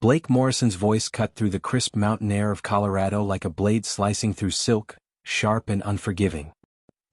Blake Morrison's voice cut through the crisp mountain air of Colorado like a blade slicing through silk, sharp and unforgiving.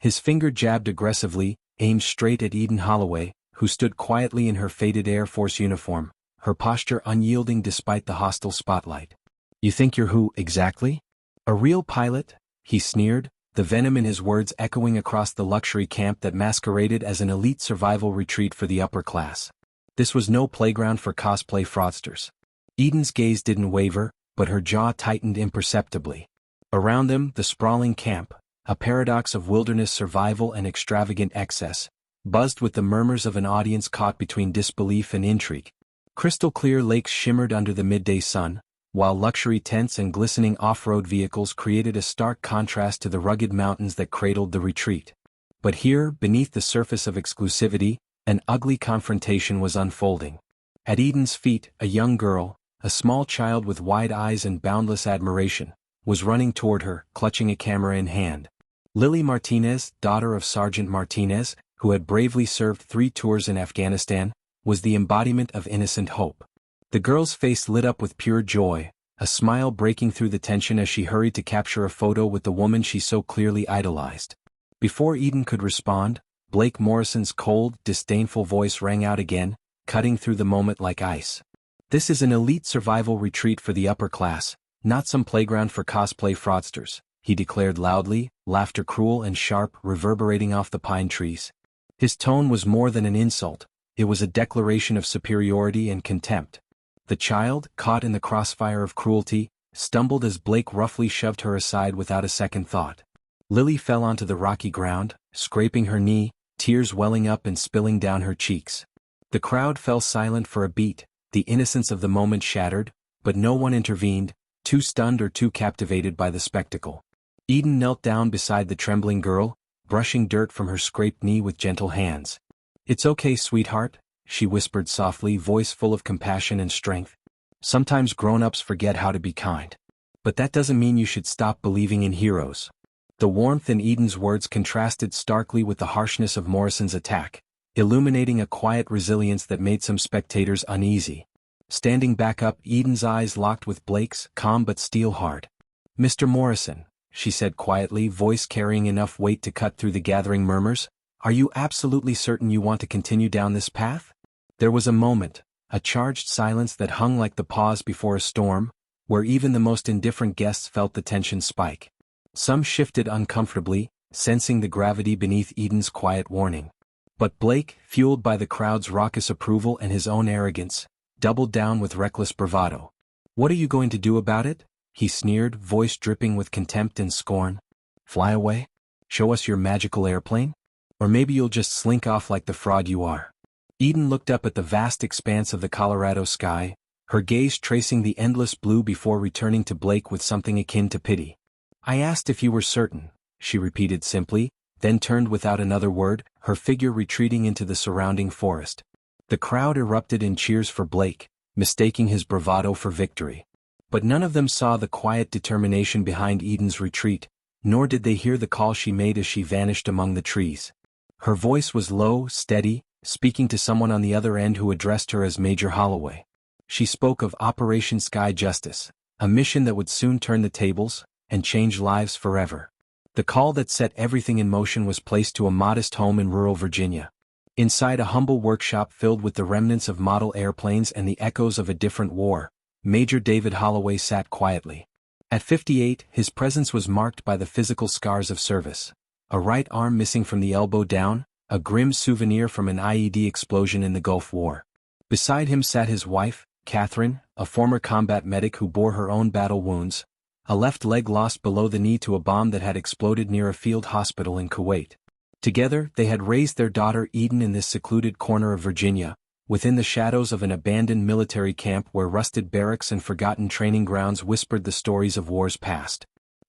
His finger jabbed aggressively, aimed straight at Eden Holloway, who stood quietly in her faded Air Force uniform, her posture unyielding despite the hostile spotlight. "You think you're who, exactly? A real pilot?" he sneered, the venom in his words echoing across the luxury camp that masqueraded as an elite survival retreat for the upper class. This was no playground for cosplay fraudsters. Eden's gaze didn't waver, but her jaw tightened imperceptibly. Around them, the sprawling camp, a paradox of wilderness survival and extravagant excess, buzzed with the murmurs of an audience caught between disbelief and intrigue. Crystal-clear lakes shimmered under the midday sun, while luxury tents and glistening off-road vehicles created a stark contrast to the rugged mountains that cradled the retreat. But here, beneath the surface of exclusivity, an ugly confrontation was unfolding. At Eden's feet, a young girl, a small child with wide eyes and boundless admiration, was running toward her, clutching a camera in hand. Lily Martinez, daughter of Sergeant Martinez, who had bravely served 3 tours in Afghanistan, was the embodiment of innocent hope. The girl's face lit up with pure joy, a smile breaking through the tension as she hurried to capture a photo with the woman she so clearly idolized. Before Eden could respond, Blake Morrison's cold, disdainful voice rang out again, cutting through the moment like ice. "This is an elite survival retreat for the upper class, not some playground for cosplay fraudsters," he declared loudly, laughter cruel and sharp reverberating off the pine trees. His tone was more than an insult, it was a declaration of superiority and contempt. The child, caught in the crossfire of cruelty, stumbled as Blake roughly shoved her aside without a second thought. Lily fell onto the rocky ground, scraping her knee, tears welling up and spilling down her cheeks. The crowd fell silent for a beat, the innocence of the moment shattered, but no one intervened, too stunned or too captivated by the spectacle. Eden knelt down beside the trembling girl, brushing dirt from her scraped knee with gentle hands. "It's okay, sweetheart," she whispered softly, voice full of compassion and strength. "Sometimes grown-ups forget how to be kind. But that doesn't mean you should stop believing in heroes." The warmth in Eden's words contrasted starkly with the harshness of Morrison's attack, illuminating a quiet resilience that made some spectators uneasy. Standing back up, Eden's eyes locked with Blake's, calm but steel-hard. "Mr. Morrison," she said quietly, voice carrying enough weight to cut through the gathering murmurs, "are you absolutely certain you want to continue down this path?" There was a moment, a charged silence that hung like the pause before a storm, where even the most indifferent guests felt the tension spike. Some shifted uncomfortably, sensing the gravity beneath Eden's quiet warning. But Blake, fueled by the crowd's raucous approval and his own arrogance, doubled down with reckless bravado. "What are you going to do about it?" he sneered, voice dripping with contempt and scorn. "Fly away? Show us your magical airplane? Or maybe you'll just slink off like the fraud you are." Eden looked up at the vast expanse of the Colorado sky, her gaze tracing the endless blue before returning to Blake with something akin to pity. "I asked if you were certain," she repeated simply, then turned without another word, her figure retreating into the surrounding forest. The crowd erupted in cheers for Blake, mistaking his bravado for victory. But none of them saw the quiet determination behind Eden's retreat, nor did they hear the call she made as she vanished among the trees. Her voice was low, steady, speaking to someone on the other end who addressed her as Major Holloway. She spoke of Operation Sky Justice, a mission that would soon turn the tables and change lives forever. The call that set everything in motion was placed to a modest home in rural Virginia. Inside a humble workshop filled with the remnants of model airplanes and the echoes of a different war, Major David Holloway sat quietly. At 58, his presence was marked by the physical scars of service. A right arm missing from the elbow down, a grim souvenir from an IED explosion in the Gulf War. Beside him sat his wife, Catherine, a former combat medic who bore her own battle wounds, a left leg lost below the knee to a bomb that had exploded near a field hospital in Kuwait. Together, they had raised their daughter Eden in this secluded corner of Virginia, within the shadows of an abandoned military camp where rusted barracks and forgotten training grounds whispered the stories of wars past.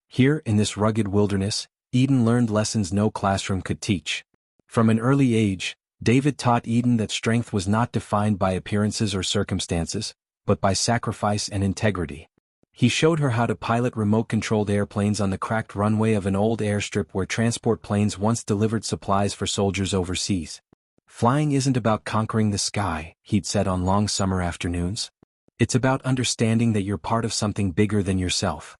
Here, in this rugged wilderness, Eden learned lessons no classroom could teach. From an early age, David taught Eden that strength was not defined by appearances or circumstances, but by sacrifice and integrity. He showed her how to pilot remote-controlled airplanes on the cracked runway of an old airstrip where transport planes once delivered supplies for soldiers overseas. "Flying isn't about conquering the sky," he'd said on long summer afternoons. It's about understanding that you're part of something bigger than yourself.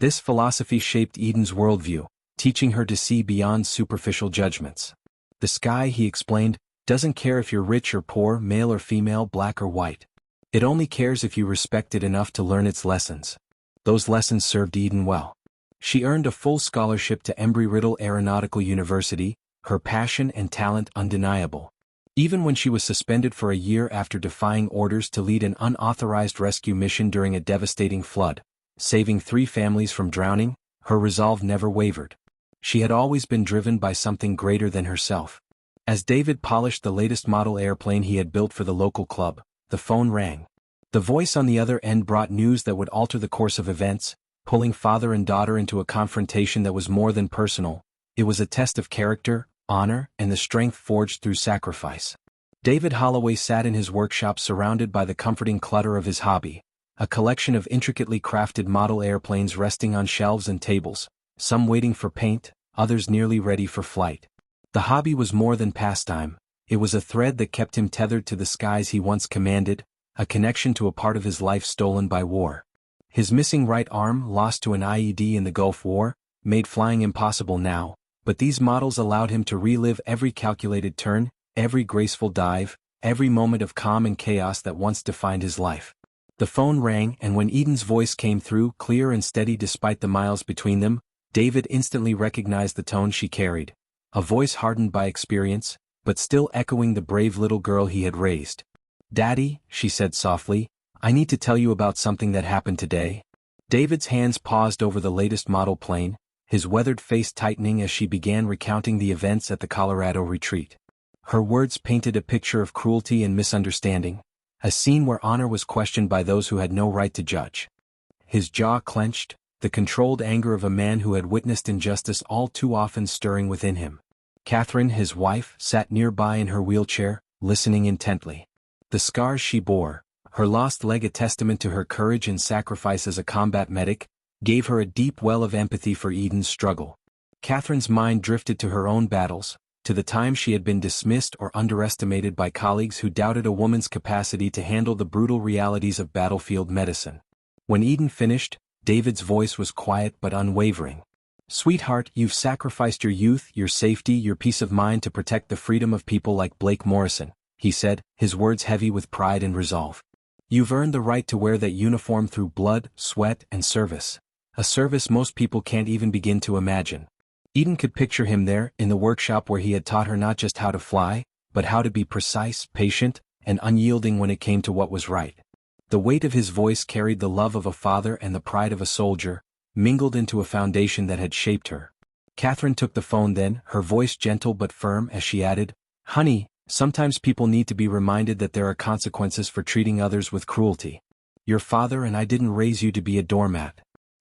This philosophy shaped Eden's worldview, teaching her to see beyond superficial judgments. The sky, he explained, doesn't care if you're rich or poor, male or female, black or white. It only cares if you respect it enough to learn its lessons. Those lessons served Eden well. She earned a full scholarship to Embry-Riddle Aeronautical University, her passion and talent undeniable. Even when she was suspended for a year after defying orders to lead an unauthorized rescue mission during a devastating flood, saving 3 families from drowning, her resolve never wavered. She had always been driven by something greater than herself. As David polished the latest model airplane he had built for the local club, the phone rang. The voice on the other end brought news that would alter the course of events, pulling father and daughter into a confrontation that was more than personal. It was a test of character, honor, and the strength forged through sacrifice. David Holloway sat in his workshop surrounded by the comforting clutter of his hobby, a collection of intricately crafted model airplanes resting on shelves and tables, some waiting for paint, others nearly ready for flight. The hobby was more than pastime. It was a thread that kept him tethered to the skies he once commanded, a connection to a part of his life stolen by war. His missing right arm, lost to an IED in the Gulf War, made flying impossible now, but these models allowed him to relive every calculated turn, every graceful dive, every moment of calm and chaos that once defined his life. The phone rang, and when Eden's voice came through, clear and steady despite the miles between them, David instantly recognized the tone she carried. A voice hardened by experience, but still echoing the brave little girl he had raised. "Daddy," she said softly, "I need to tell you about something that happened today." David's hands paused over the latest model plane, his weathered face tightening as she began recounting the events at the Colorado retreat. Her words painted a picture of cruelty and misunderstanding, a scene where honor was questioned by those who had no right to judge. His jaw clenched, the controlled anger of a man who had witnessed injustice all too often stirring within him. Catherine, his wife, sat nearby in her wheelchair, listening intently. The scars she bore, her lost leg a testament to her courage and sacrifice as a combat medic, gave her a deep well of empathy for Eden's struggle. Catherine's mind drifted to her own battles, to the time she had been dismissed or underestimated by colleagues who doubted a woman's capacity to handle the brutal realities of battlefield medicine. When Eden finished, David's voice was quiet but unwavering. "Sweetheart, you've sacrificed your youth, your safety, your peace of mind to protect the freedom of people like Blake Morrison," he said, his words heavy with pride and resolve. "You've earned the right to wear that uniform through blood, sweat, and service. A service most people can't even begin to imagine." Eden could picture him there, in the workshop where he had taught her not just how to fly, but how to be precise, patient, and unyielding when it came to what was right. The weight of his voice carried the love of a father and the pride of a soldier, mingled into a foundation that had shaped her. Catherine took the phone then, her voice gentle but firm as she added, "Honey, sometimes people need to be reminded that there are consequences for treating others with cruelty. Your father and I didn't raise you to be a doormat."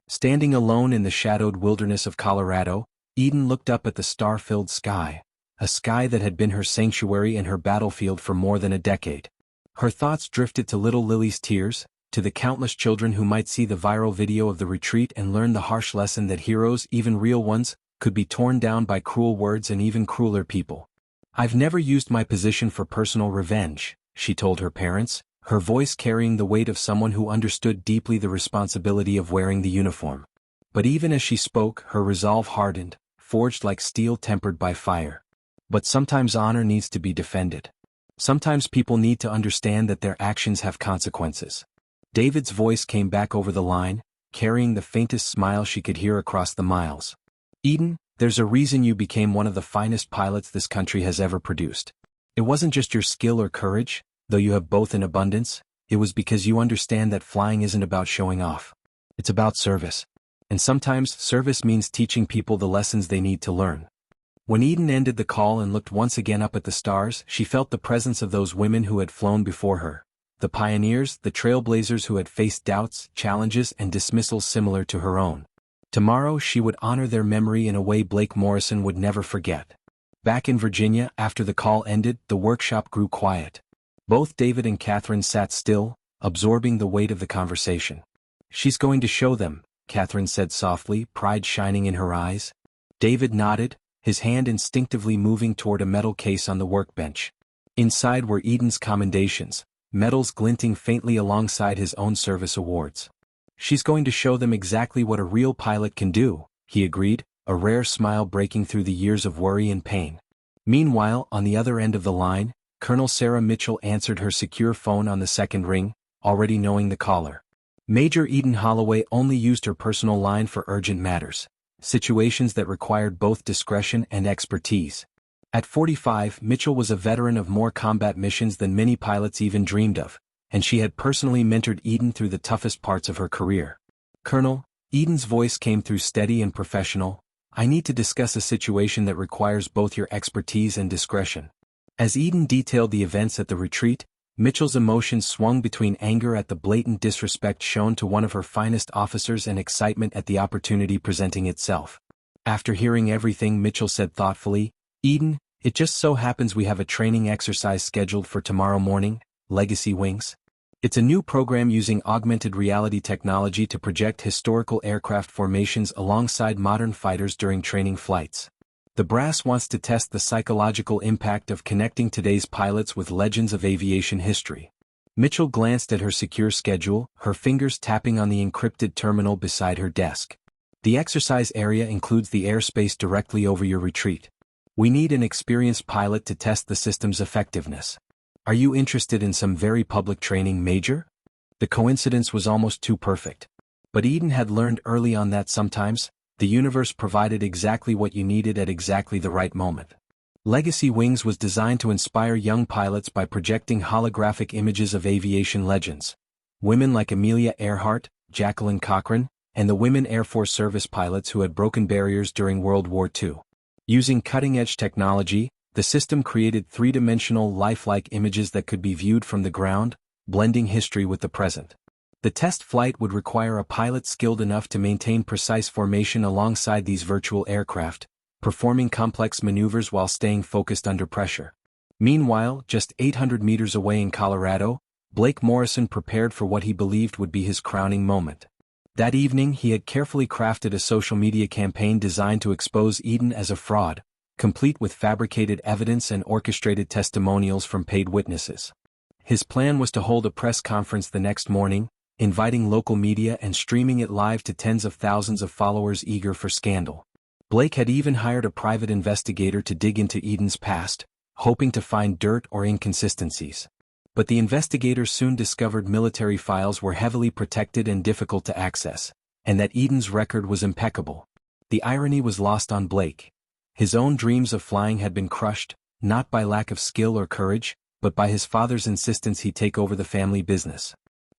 Standing alone in the shadowed wilderness of Colorado, Eden looked up at the star-filled sky, a sky that had been her sanctuary and her battlefield for more than a decade. Her thoughts drifted to little Lily's tears, to the countless children who might see the viral video of the retreat and learn the harsh lesson that heroes, even real ones, could be torn down by cruel words and even crueler people. "I've never used my position for personal revenge," she told her parents, her voice carrying the weight of someone who understood deeply the responsibility of wearing the uniform. But even as she spoke, her resolve hardened, forged like steel tempered by fire. "But sometimes honor needs to be defended. Sometimes people need to understand that their actions have consequences." David's voice came back over the line, carrying the faintest smile she could hear across the miles. "Eden, there's a reason you became one of the finest pilots this country has ever produced. It wasn't just your skill or courage, though you have both in abundance. It was because you understand that flying isn't about showing off. It's about service. And sometimes service means teaching people the lessons they need to learn." When Eden ended the call and looked once again up at the stars, she felt the presence of those women who had flown before her. The pioneers, the trailblazers who had faced doubts, challenges, and dismissals similar to her own. Tomorrow she would honor their memory in a way Blake Morrison would never forget. Back in Virginia, after the call ended, the workshop grew quiet. Both David and Catherine sat still, absorbing the weight of the conversation. "She's going to show them," Catherine said softly, pride shining in her eyes. David nodded, his hand instinctively moving toward a metal case on the workbench. Inside were Eden's commendations, medals glinting faintly alongside his own service awards. "She's going to show them exactly what a real pilot can do," he agreed, a rare smile breaking through the years of worry and pain. Meanwhile, on the other end of the line, Colonel Sarah Mitchell answered her secure phone on the second ring, already knowing the caller. Major Eden Holloway only used her personal line for urgent matters, situations that required both discretion and expertise. At 45, Mitchell was a veteran of more combat missions than many pilots even dreamed of, and she had personally mentored Eden through the toughest parts of her career. "Colonel," Eden's voice came through steady and professional, "I need to discuss a situation that requires both your expertise and discretion." As Eden detailed the events at the retreat, Mitchell's emotions swung between anger at the blatant disrespect shown to one of her finest officers and excitement at the opportunity presenting itself. After hearing everything, Mitchell said thoughtfully, "Eden, it just so happens we have a training exercise scheduled for tomorrow morning, Legacy Wings. It's a new program using augmented reality technology to project historical aircraft formations alongside modern fighters during training flights. The brass wants to test the psychological impact of connecting today's pilots with legends of aviation history." Mitchell glanced at her secure schedule, her fingers tapping on the encrypted terminal beside her desk. "The exercise area includes the airspace directly over your retreat. We need an experienced pilot to test the system's effectiveness. Are you interested in some very public training, Major?" The coincidence was almost too perfect. But Eden had learned early on that sometimes, the universe provided exactly what you needed at exactly the right moment. Legacy Wings was designed to inspire young pilots by projecting holographic images of aviation legends. Women like Amelia Earhart, Jacqueline Cochran, and the women Air Force service pilots who had broken barriers during World War II. Using cutting-edge technology, the system created three-dimensional lifelike images that could be viewed from the ground, blending history with the present. The test flight would require a pilot skilled enough to maintain precise formation alongside these virtual aircraft, performing complex maneuvers while staying focused under pressure. Meanwhile, just 800 meters away in Colorado, Blake Morrison prepared for what he believed would be his crowning moment. That evening, he had carefully crafted a social media campaign designed to expose Eden as a fraud, complete with fabricated evidence and orchestrated testimonials from paid witnesses. His plan was to hold a press conference the next morning, inviting local media and streaming it live to tens of thousands of followers eager for scandal. Blake had even hired a private investigator to dig into Eden's past, hoping to find dirt or inconsistencies. But the investigators soon discovered military files were heavily protected and difficult to access, and that Eden's record was impeccable. The irony was lost on Blake. His own dreams of flying had been crushed, not by lack of skill or courage, but by his father's insistence he take over the family business.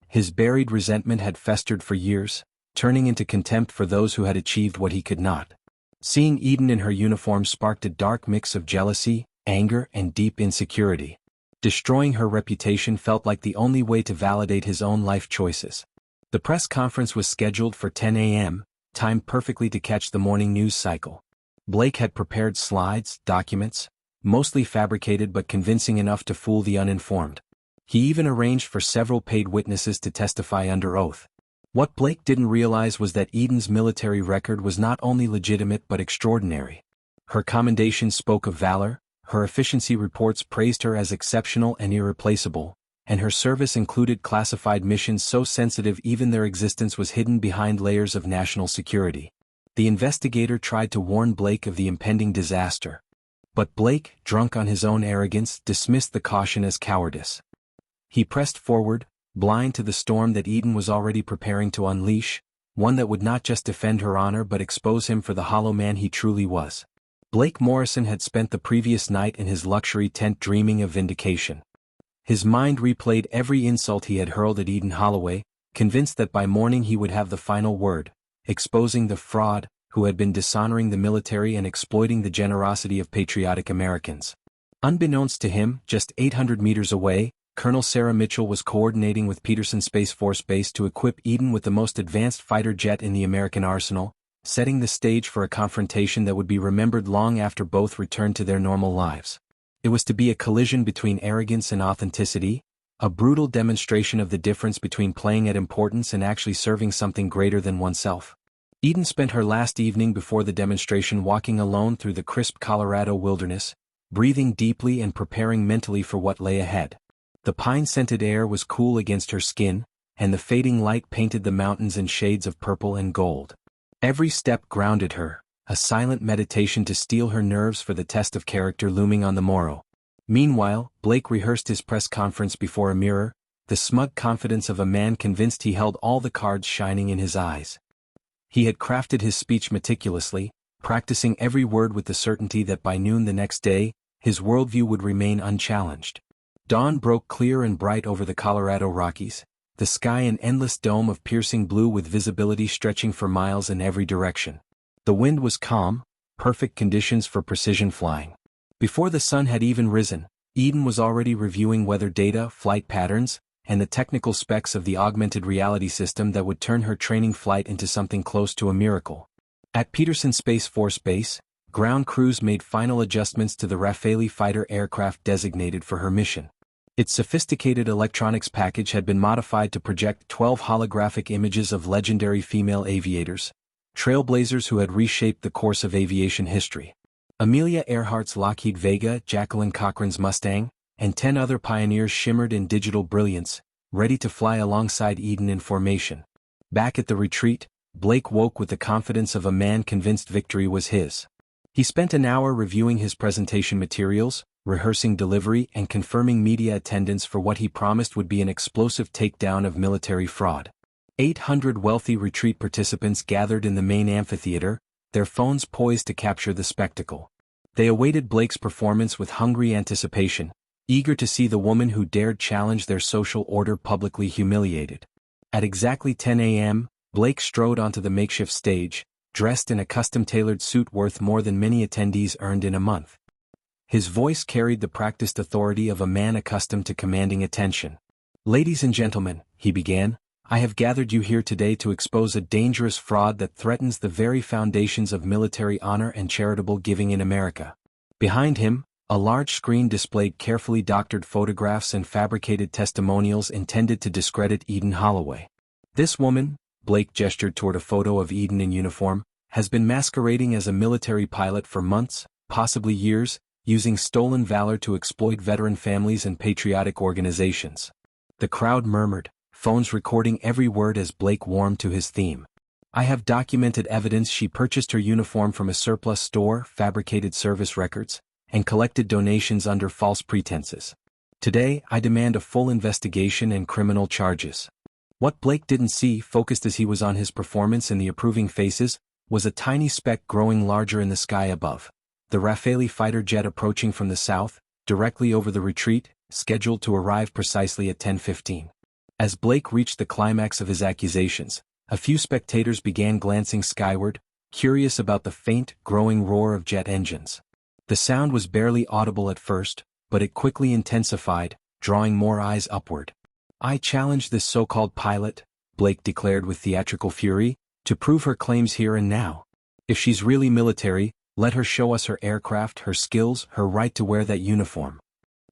His buried resentment had festered for years, turning into contempt for those who had achieved what he could not. Seeing Eden in her uniform sparked a dark mix of jealousy, anger, and deep insecurity. Destroying her reputation felt like the only way to validate his own life choices. The press conference was scheduled for 10 a.m., timed perfectly to catch the morning news cycle. Blake had prepared slides, documents, mostly fabricated but convincing enough to fool the uninformed. He even arranged for several paid witnesses to testify under oath. What Blake didn't realize was that Eden's military record was not only legitimate but extraordinary. Her commendations spoke of valor, her efficiency reports praised her as exceptional and irreplaceable, and her service included classified missions so sensitive even their existence was hidden behind layers of national security. The investigator tried to warn Blake of the impending disaster. But Blake, drunk on his own arrogance, dismissed the caution as cowardice. He pressed forward, blind to the storm that Eden was already preparing to unleash, one that would not just defend her honor but expose him for the hollow man he truly was. Blake Morrison had spent the previous night in his luxury tent dreaming of vindication. His mind replayed every insult he had hurled at Eden Holloway, convinced that by morning he would have the final word, exposing the fraud who had been dishonoring the military and exploiting the generosity of patriotic Americans. Unbeknownst to him, just 800 meters away, Colonel Sarah Mitchell was coordinating with Peterson Space Force Base to equip Eden with the most advanced fighter jet in the American arsenal, setting the stage for a confrontation that would be remembered long after both returned to their normal lives. It was to be a collision between arrogance and authenticity, a brutal demonstration of the difference between playing at importance and actually serving something greater than oneself. Eden spent her last evening before the demonstration walking alone through the crisp Colorado wilderness, breathing deeply and preparing mentally for what lay ahead. The pine-scented air was cool against her skin, and the fading light painted the mountains in shades of purple and gold. Every step grounded her, a silent meditation to steel her nerves for the test of character looming on the morrow. Meanwhile, Blake rehearsed his press conference before a mirror, the smug confidence of a man convinced he held all the cards shining in his eyes. He had crafted his speech meticulously, practicing every word with the certainty that by noon the next day, his worldview would remain unchallenged. Dawn broke clear and bright over the Colorado Rockies, the sky an endless dome of piercing blue with visibility stretching for miles in every direction. The wind was calm, perfect conditions for precision flying. Before the sun had even risen, Eden was already reviewing weather data, flight patterns, and the technical specs of the augmented reality system that would turn her training flight into something close to a miracle. At Peterson Space Force Base, ground crews made final adjustments to the Rafale fighter aircraft designated for her mission. Its sophisticated electronics package had been modified to project 12 holographic images of legendary female aviators, trailblazers who had reshaped the course of aviation history. Amelia Earhart's Lockheed Vega, Jacqueline Cochran's Mustang, and 10 other pioneers shimmered in digital brilliance, ready to fly alongside Eden in formation. Back at the retreat, Blake woke with the confidence of a man convinced victory was his. He spent an hour reviewing his presentation materials, rehearsing delivery and confirming media attendance for what he promised would be an explosive takedown of military fraud. 800 wealthy retreat participants gathered in the main amphitheater, their phones poised to capture the spectacle. They awaited Blake's performance with hungry anticipation, eager to see the woman who dared challenge their social order publicly humiliated. At exactly 10 a.m., Blake strode onto the makeshift stage, dressed in a custom-tailored suit worth more than many attendees earned in a month. His voice carried the practiced authority of a man accustomed to commanding attention. "Ladies and gentlemen," he began, "I have gathered you here today to expose a dangerous fraud that threatens the very foundations of military honor and charitable giving in America." Behind him, a large screen displayed carefully doctored photographs and fabricated testimonials intended to discredit Eden Holloway. "This woman," Blake gestured toward a photo of Eden in uniform, "has been masquerading as a military pilot for months, possibly years, using stolen valor to exploit veteran families and patriotic organizations." The crowd murmured, phones recording every word as Blake warmed to his theme. "I have documented evidence she purchased her uniform from a surplus store, fabricated service records, and collected donations under false pretenses. Today, I demand a full investigation and criminal charges." What Blake didn't see, focused as he was on his performance in the approving faces, was a tiny speck growing larger in the sky above. The Rafale fighter jet approaching from the south, directly over the retreat, scheduled to arrive precisely at 10:15. As Blake reached the climax of his accusations, a few spectators began glancing skyward, curious about the faint, growing roar of jet engines. The sound was barely audible at first, but it quickly intensified, drawing more eyes upward. "I challenge this so-called pilot," Blake declared with theatrical fury, "to prove her claims here and now. If she's really military, let her show us her aircraft, her skills, her right to wear that uniform."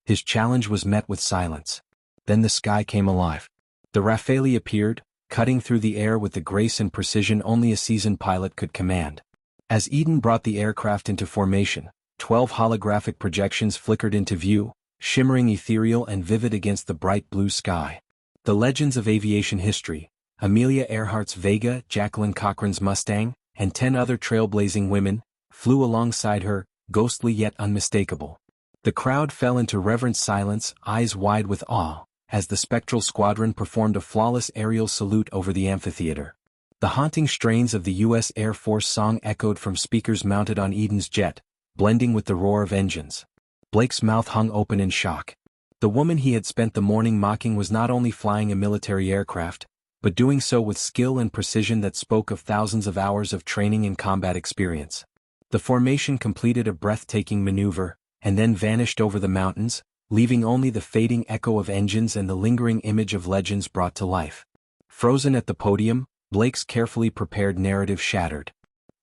His challenge was met with silence. Then the sky came alive. The Rafale appeared, cutting through the air with the grace and precision only a seasoned pilot could command. As Eden brought the aircraft into formation, 12 holographic projections flickered into view, shimmering ethereal and vivid against the bright blue sky. The legends of aviation history, Amelia Earhart's Vega, Jacqueline Cochran's Mustang, and 10 other trailblazing women, flew alongside her, ghostly yet unmistakable. The crowd fell into reverent silence, eyes wide with awe, as the spectral squadron performed a flawless aerial salute over the amphitheater. The haunting strains of the U.S. Air Force song echoed from speakers mounted on Eden's jet, blending with the roar of engines. Blake's mouth hung open in shock. The woman he had spent the morning mocking was not only flying a military aircraft, but doing so with skill and precision that spoke of thousands of hours of training and combat experience. The formation completed a breathtaking maneuver, and then vanished over the mountains, leaving only the fading echo of engines and the lingering image of legends brought to life. Frozen at the podium, Blake's carefully prepared narrative shattered.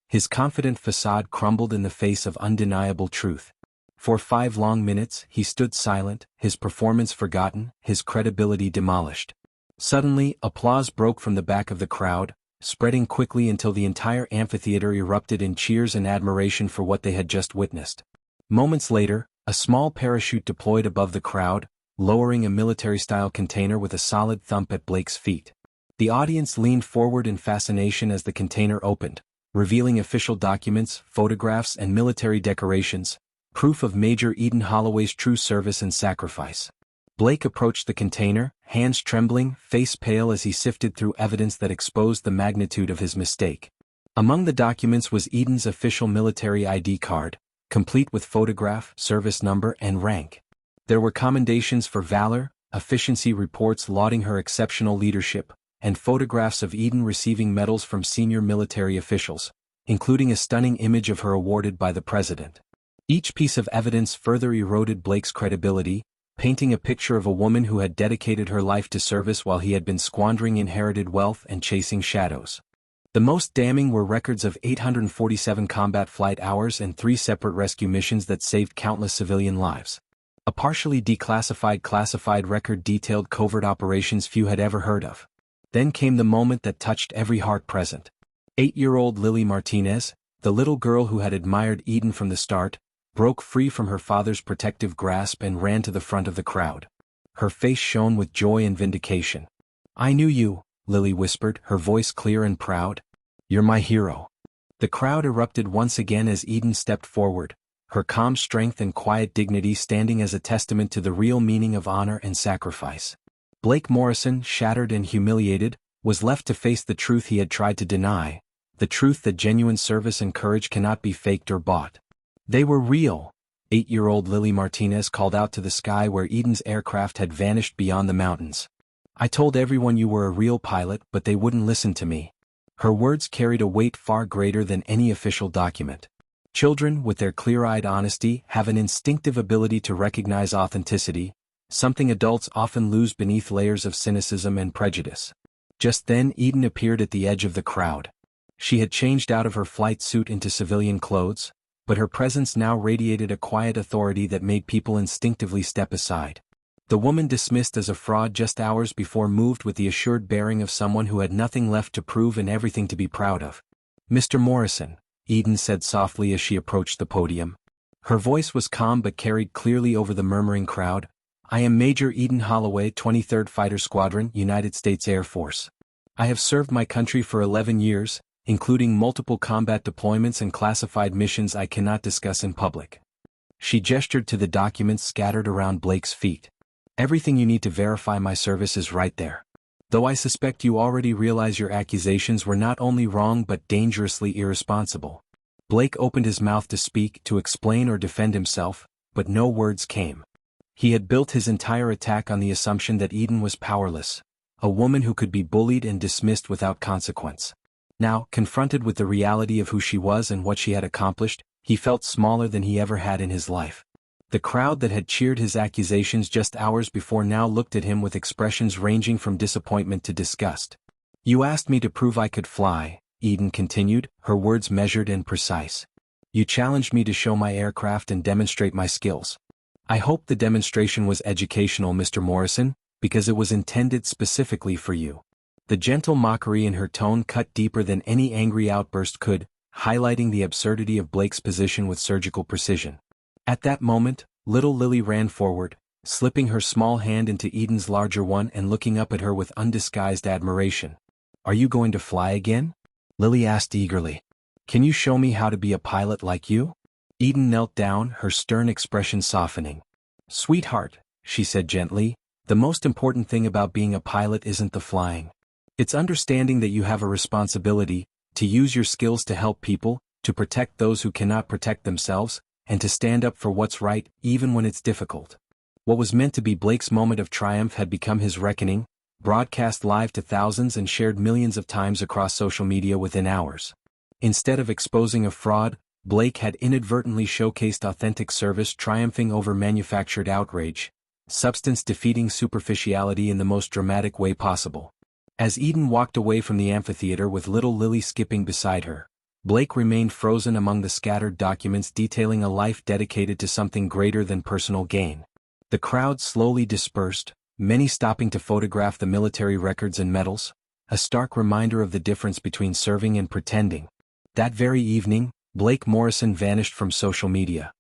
His confident facade crumbled in the face of undeniable truth. For 5 long minutes, he stood silent, his performance forgotten, his credibility demolished. Suddenly, applause broke from the back of the crowd, spreading quickly until the entire amphitheater erupted in cheers and admiration for what they had just witnessed. Moments later, a small parachute deployed above the crowd, lowering a military-style container with a solid thump at Blake's feet. The audience leaned forward in fascination as the container opened, revealing official documents, photographs, and military decorations, proof of Major Eden Holloway's true service and sacrifice. Blake approached the container, hands trembling, face pale as he sifted through evidence that exposed the magnitude of his mistake. Among the documents was Eden's official military ID card, complete with photograph, service number, and rank. There were commendations for valor, efficiency reports lauding her exceptional leadership, and photographs of Eden receiving medals from senior military officials, including a stunning image of her awarded by the president. Each piece of evidence further eroded Blake's credibility, painting a picture of a woman who had dedicated her life to service while he had been squandering inherited wealth and chasing shadows. The most damning were records of 847 combat flight hours and 3 separate rescue missions that saved countless civilian lives. A partially declassified classified record detailed covert operations few had ever heard of. Then came the moment that touched every heart present. 8-year-old Lily Martinez, the little girl who had admired Eden from the start, broke free from her father's protective grasp and ran to the front of the crowd. Her face shone with joy and vindication. "I knew you," Lily whispered, her voice clear and proud. "You're my hero." The crowd erupted once again as Eden stepped forward, her calm strength and quiet dignity standing as a testament to the real meaning of honor and sacrifice. Blake Morrison, shattered and humiliated, was left to face the truth he had tried to deny, the truth that genuine service and courage cannot be faked or bought. They were real. 8-year-old Lily Martinez called out to the sky where Eden's aircraft had vanished beyond the mountains. "I told everyone you were a real pilot, but they wouldn't listen to me." Her words carried a weight far greater than any official document. Children, with their clear-eyed honesty, have an instinctive ability to recognize authenticity, something adults often lose beneath layers of cynicism and prejudice. Just then Eden appeared at the edge of the crowd. She had changed out of her flight suit into civilian clothes, but her presence now radiated a quiet authority that made people instinctively step aside. The woman dismissed as a fraud just hours before moved with the assured bearing of someone who had nothing left to prove and everything to be proud of. "Mr. Morrison," Eden said softly as she approached the podium. Her voice was calm but carried clearly over the murmuring crowd. "I am Major Eden Holloway, 23rd Fighter Squadron, United States Air Force. I have served my country for 11 years, including multiple combat deployments and classified missions I cannot discuss in public." She gestured to the documents scattered around Blake's feet. "Everything you need to verify my service is right there. Though I suspect you already realize your accusations were not only wrong but dangerously irresponsible." Blake opened his mouth to speak, to explain or defend himself, but no words came. He had built his entire attack on the assumption that Eden was powerless, a woman who could be bullied and dismissed without consequence. Now, confronted with the reality of who she was and what she had accomplished, he felt smaller than he ever had in his life. The crowd that had cheered his accusations just hours before now looked at him with expressions ranging from disappointment to disgust. "You asked me to prove I could fly," Eden continued, her words measured and precise. "You challenged me to show my aircraft and demonstrate my skills. I hope the demonstration was educational, Mr. Morrison, because it was intended specifically for you." The gentle mockery in her tone cut deeper than any angry outburst could, highlighting the absurdity of Blake's position with surgical precision. At that moment, little Lily ran forward, slipping her small hand into Eden's larger one and looking up at her with undisguised admiration. "Are you going to fly again?" Lily asked eagerly. "Can you show me how to be a pilot like you?" Eden knelt down, her stern expression softening. "Sweetheart," she said gently, "the most important thing about being a pilot isn't the flying. It's understanding that you have a responsibility, to use your skills to help people, to protect those who cannot protect themselves, and to stand up for what's right, even when it's difficult." What was meant to be Blake's moment of triumph had become his reckoning, broadcast live to thousands and shared millions of times across social media within hours. Instead of exposing a fraud, Blake had inadvertently showcased authentic service triumphing over manufactured outrage, substance defeating superficiality in the most dramatic way possible. As Eden walked away from the amphitheater with little Lily skipping beside her, Blake remained frozen among the scattered documents detailing a life dedicated to something greater than personal gain. The crowd slowly dispersed, many stopping to photograph the military records and medals, a stark reminder of the difference between serving and pretending. That very evening, Blake Morrison vanished from social media.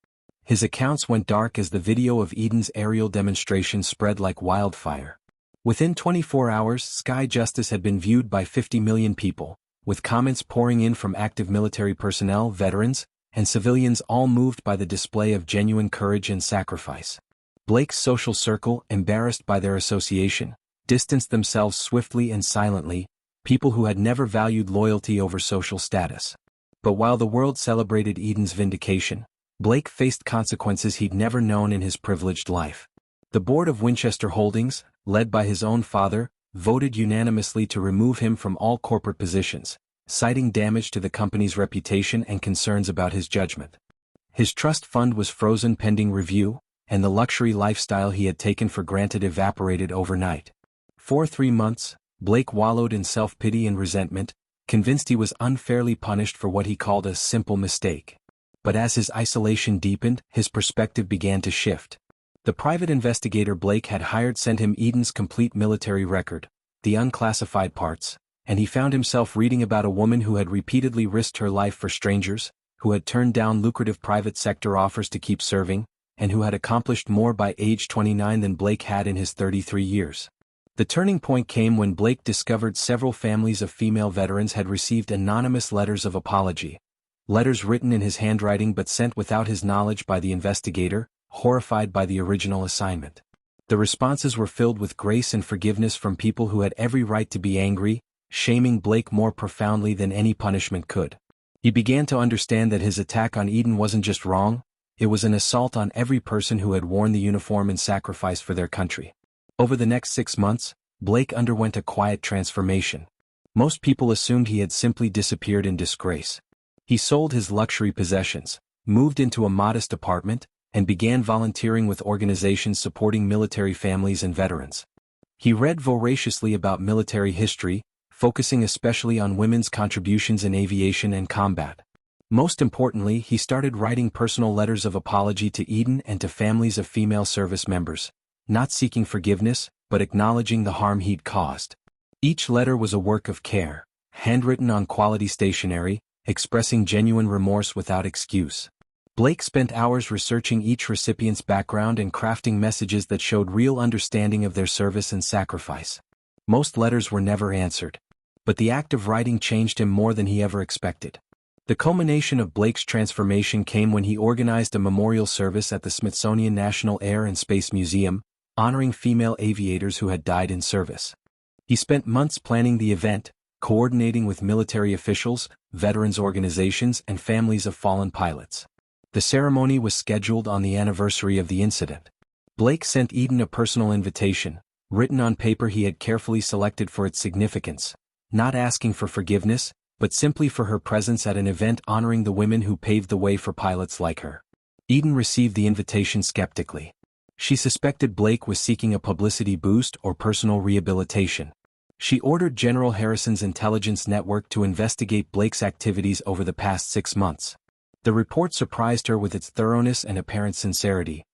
His accounts went dark as the video of Eden's aerial demonstration spread like wildfire. Within 24 hours, Sky Justice had been viewed by 50 million people, with comments pouring in from active military personnel, veterans, and civilians, all moved by the display of genuine courage and sacrifice. Blake's social circle, embarrassed by their association, distanced themselves swiftly and silently, people who had never valued loyalty over social status. But while the world celebrated Eden's vindication, Blake faced consequences he'd never known in his privileged life. The board of Winchester Holdings, led by his own father, voted unanimously to remove him from all corporate positions, citing damage to the company's reputation and concerns about his judgment. His trust fund was frozen pending review, and the luxury lifestyle he had taken for granted evaporated overnight. For 3 months, Blake wallowed in self-pity and resentment, convinced he was unfairly punished for what he called a simple mistake. But as his isolation deepened, his perspective began to shift. The private investigator Blake had hired sent him Eden's complete military record, the unclassified parts, and he found himself reading about a woman who had repeatedly risked her life for strangers, who had turned down lucrative private sector offers to keep serving, and who had accomplished more by age 29 than Blake had in his 33 years. The turning point came when Blake discovered several families of female veterans had received anonymous letters of apology. Letters written in his handwriting but sent without his knowledge by the investigator, horrified by the original assignment. The responses were filled with grace and forgiveness from people who had every right to be angry, shaming Blake more profoundly than any punishment could. He began to understand that his attack on Eden wasn't just wrong, it was an assault on every person who had worn the uniform and sacrificed for their country. Over the next 6 months, Blake underwent a quiet transformation. Most people assumed he had simply disappeared in disgrace. He sold his luxury possessions, moved into a modest apartment, and began volunteering with organizations supporting military families and veterans. He read voraciously about military history, focusing especially on women's contributions in aviation and combat. Most importantly, he started writing personal letters of apology to Eden and to families of female service members, not seeking forgiveness, but acknowledging the harm he'd caused. Each letter was a work of care, handwritten on quality stationery, expressing genuine remorse without excuse. Blake spent hours researching each recipient's background and crafting messages that showed real understanding of their service and sacrifice. Most letters were never answered. But the act of writing changed him more than he ever expected. The culmination of Blake's transformation came when he organized a memorial service at the Smithsonian National Air and Space Museum, honoring female aviators who had died in service. He spent months planning the event, coordinating with military officials, veterans organizations, and families of fallen pilots. The ceremony was scheduled on the anniversary of the incident. Blake sent Eden a personal invitation, written on paper he had carefully selected for its significance, not asking for forgiveness, but simply for her presence at an event honoring the women who paved the way for pilots like her. Eden received the invitation skeptically. She suspected Blake was seeking a publicity boost or personal rehabilitation. She ordered General Harrison's intelligence network to investigate Blake's activities over the past 6 months. The report surprised her with its thoroughness and apparent sincerity.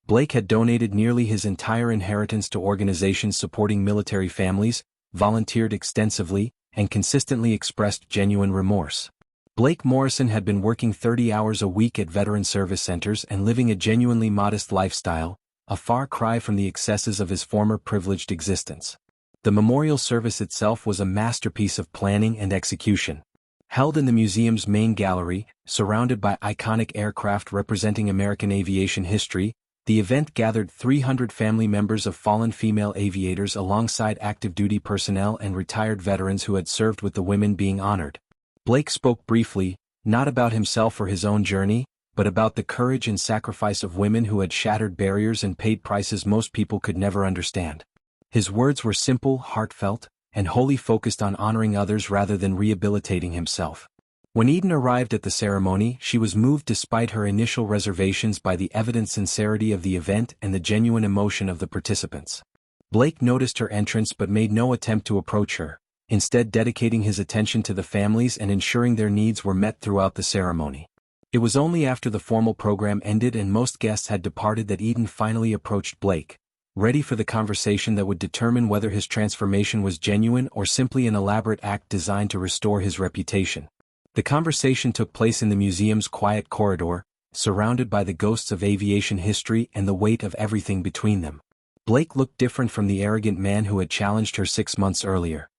Blake had donated nearly his entire inheritance to organizations supporting military families, volunteered extensively, and consistently expressed genuine remorse. Blake Morrison had been working 30 hours a week at veteran service centers and living a genuinely modest lifestyle, a far cry from the excesses of his former privileged existence. The memorial service itself was a masterpiece of planning and execution. Held in the museum's main gallery, surrounded by iconic aircraft representing American aviation history, the event gathered 300 family members of fallen female aviators alongside active duty personnel and retired veterans who had served with the women being honored. Blake spoke briefly, not about himself or his own journey, but about the courage and sacrifice of women who had shattered barriers and paid prices most people could never understand. His words were simple, heartfelt, and wholly focused on honoring others rather than rehabilitating himself. When Eden arrived at the ceremony, she was moved despite her initial reservations by the evident sincerity of the event and the genuine emotion of the participants. Blake noticed her entrance but made no attempt to approach her, instead dedicating his attention to the families and ensuring their needs were met throughout the ceremony. It was only after the formal program ended and most guests had departed that Eden finally approached Blake, ready for the conversation that would determine whether his transformation was genuine or simply an elaborate act designed to restore his reputation. The conversation took place in the museum's quiet corridor, surrounded by the ghosts of aviation history and the weight of everything between them. Blake looked different from the arrogant man who had challenged her 6 months earlier.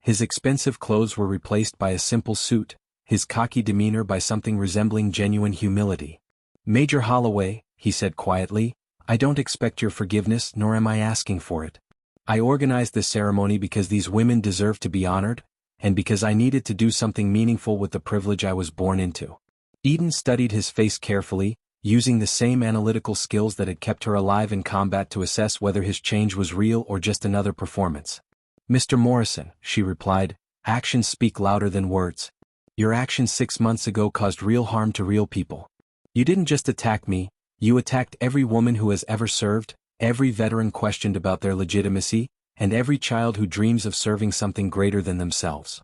His expensive clothes were replaced by a simple suit, his cocky demeanor by something resembling genuine humility. "Major Holloway," he said quietly, "I don't expect your forgiveness nor am I asking for it. I organized this ceremony because these women deserve to be honored, and because I needed to do something meaningful with the privilege I was born into." Eden studied his face carefully, using the same analytical skills that had kept her alive in combat to assess whether his change was real or just another performance. "Mr. Morrison," she replied, "actions speak louder than words. Your actions 6 months ago caused real harm to real people. You didn't just attack me, you attacked every woman who has ever served, every veteran questioned about their legitimacy, and every child who dreams of serving something greater than themselves."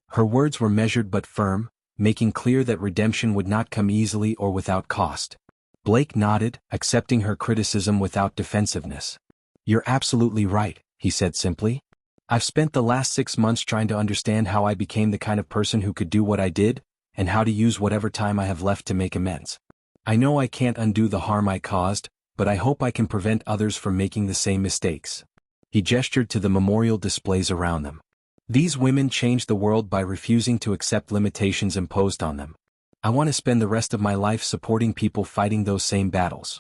Her words were measured but firm, making clear that redemption would not come easily or without cost. Blake nodded, accepting her criticism without defensiveness. "You're absolutely right," he said simply. "I've spent the last 6 months trying to understand how I became the kind of person who could do what I did, and how to use whatever time I have left to make amends. I know I can't undo the harm I caused, but I hope I can prevent others from making the same mistakes." He gestured to the memorial displays around them. "These women changed the world by refusing to accept limitations imposed on them. I want to spend the rest of my life supporting people fighting those same battles."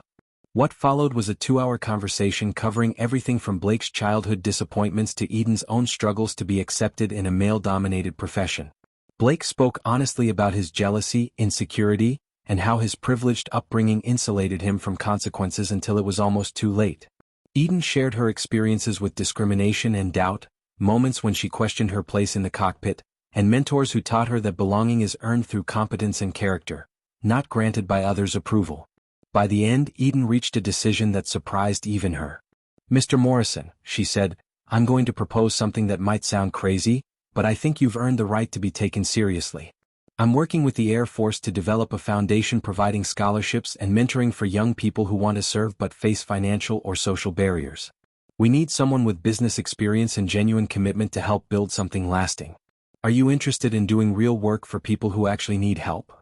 What followed was a 2-hour conversation covering everything from Blake's childhood disappointments to Eden's own struggles to be accepted in a male-dominated profession. Blake spoke honestly about his jealousy, insecurity, and how his privileged upbringing insulated him from consequences until it was almost too late. Eden shared her experiences with discrimination and doubt, moments when she questioned her place in the cockpit, and mentors who taught her that belonging is earned through competence and character, not granted by others' approval. By the end, Eden reached a decision that surprised even her. "Mr. Morrison," she said, "I'm going to propose something that might sound crazy, but I think you've earned the right to be taken seriously. I'm working with the Air Force to develop a foundation providing scholarships and mentoring for young people who want to serve but face financial or social barriers. We need someone with business experience and genuine commitment to help build something lasting. Are you interested in doing real work for people who actually need help?"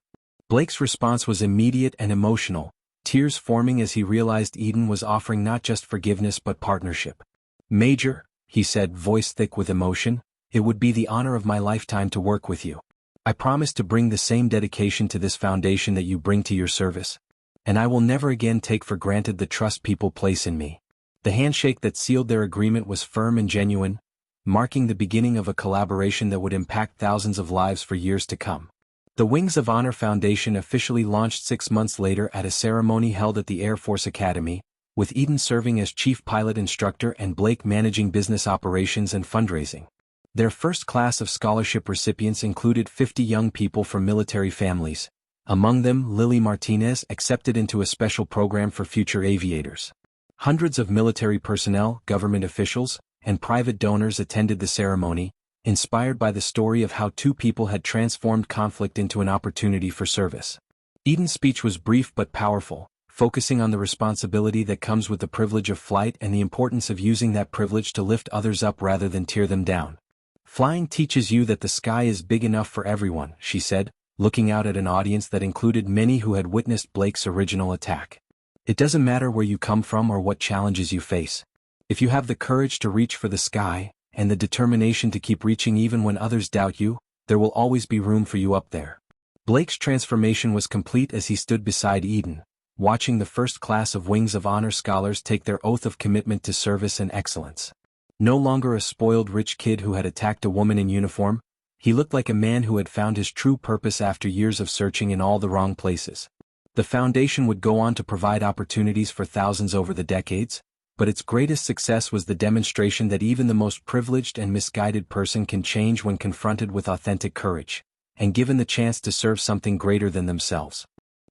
Blake's response was immediate and emotional, tears forming as he realized Eden was offering not just forgiveness but partnership. "Major," he said, voice thick with emotion, "it would be the honor of my lifetime to work with you. I promise to bring the same dedication to this foundation that you bring to your service. And I will never again take for granted the trust people place in me." The handshake that sealed their agreement was firm and genuine, marking the beginning of a collaboration that would impact thousands of lives for years to come. The Wings of Honor Foundation officially launched 6 months later at a ceremony held at the Air Force Academy, with Eden serving as chief pilot instructor and Blake managing business operations and fundraising. Their first class of scholarship recipients included 50 young people from military families, among them Lily Martinez, accepted into a special program for future aviators. Hundreds of military personnel, government officials, and private donors attended the ceremony, inspired by the story of how 2 people had transformed conflict into an opportunity for service. Eden's speech was brief but powerful, focusing on the responsibility that comes with the privilege of flight and the importance of using that privilege to lift others up rather than tear them down. "Flying teaches you that the sky is big enough for everyone," she said, looking out at an audience that included many who had witnessed Blake's original attack. "It doesn't matter where you come from or what challenges you face. If you have the courage to reach for the sky, and the determination to keep reaching even when others doubt you, there will always be room for you up there." Blake's transformation was complete as he stood beside Eden, watching the first class of Wings of Honor scholars take their oath of commitment to service and excellence. No longer a spoiled rich kid who had attacked a woman in uniform, he looked like a man who had found his true purpose after years of searching in all the wrong places. The foundation would go on to provide opportunities for thousands over the decades, but its greatest success was the demonstration that even the most privileged and misguided person can change when confronted with authentic courage, and given the chance to serve something greater than themselves.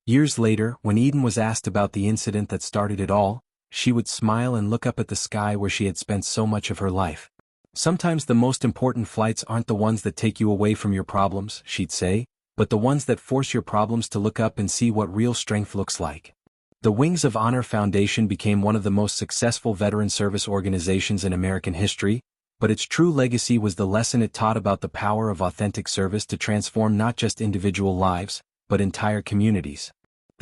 Years later, when Eden was asked about the incident that started it all, she would smile and look up at the sky where she had spent so much of her life. "Sometimes the most important flights aren't the ones that take you away from your problems," she'd say, "but the ones that force your problems to look up and see what real strength looks like." The Wings of Honor Foundation became one of the most successful veteran service organizations in American history, but its true legacy was the lesson it taught about the power of authentic service to transform not just individual lives, but entire communities.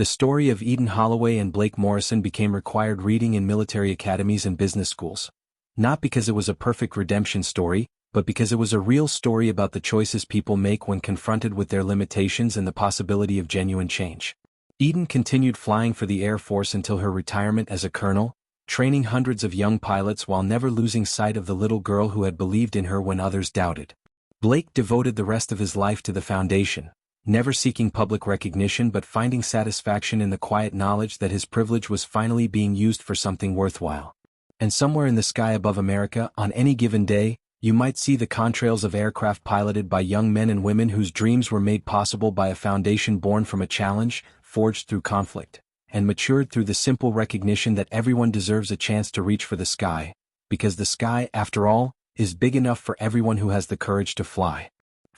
The story of Eden Holloway and Blake Morrison became required reading in military academies and business schools. Not because it was a perfect redemption story, but because it was a real story about the choices people make when confronted with their limitations and the possibility of genuine change. Eden continued flying for the Air Force until her retirement as a colonel, training hundreds of young pilots while never losing sight of the little girl who had believed in her when others doubted. Blake devoted the rest of his life to the foundation, never seeking public recognition but finding satisfaction in the quiet knowledge that his privilege was finally being used for something worthwhile. And somewhere in the sky above America, on any given day, you might see the contrails of aircraft piloted by young men and women whose dreams were made possible by a foundation born from a challenge, forged through conflict, and matured through the simple recognition that everyone deserves a chance to reach for the sky, because the sky, after all, is big enough for everyone who has the courage to fly.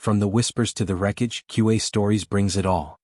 From the whispers to the wreckage, QA Stories brings it all.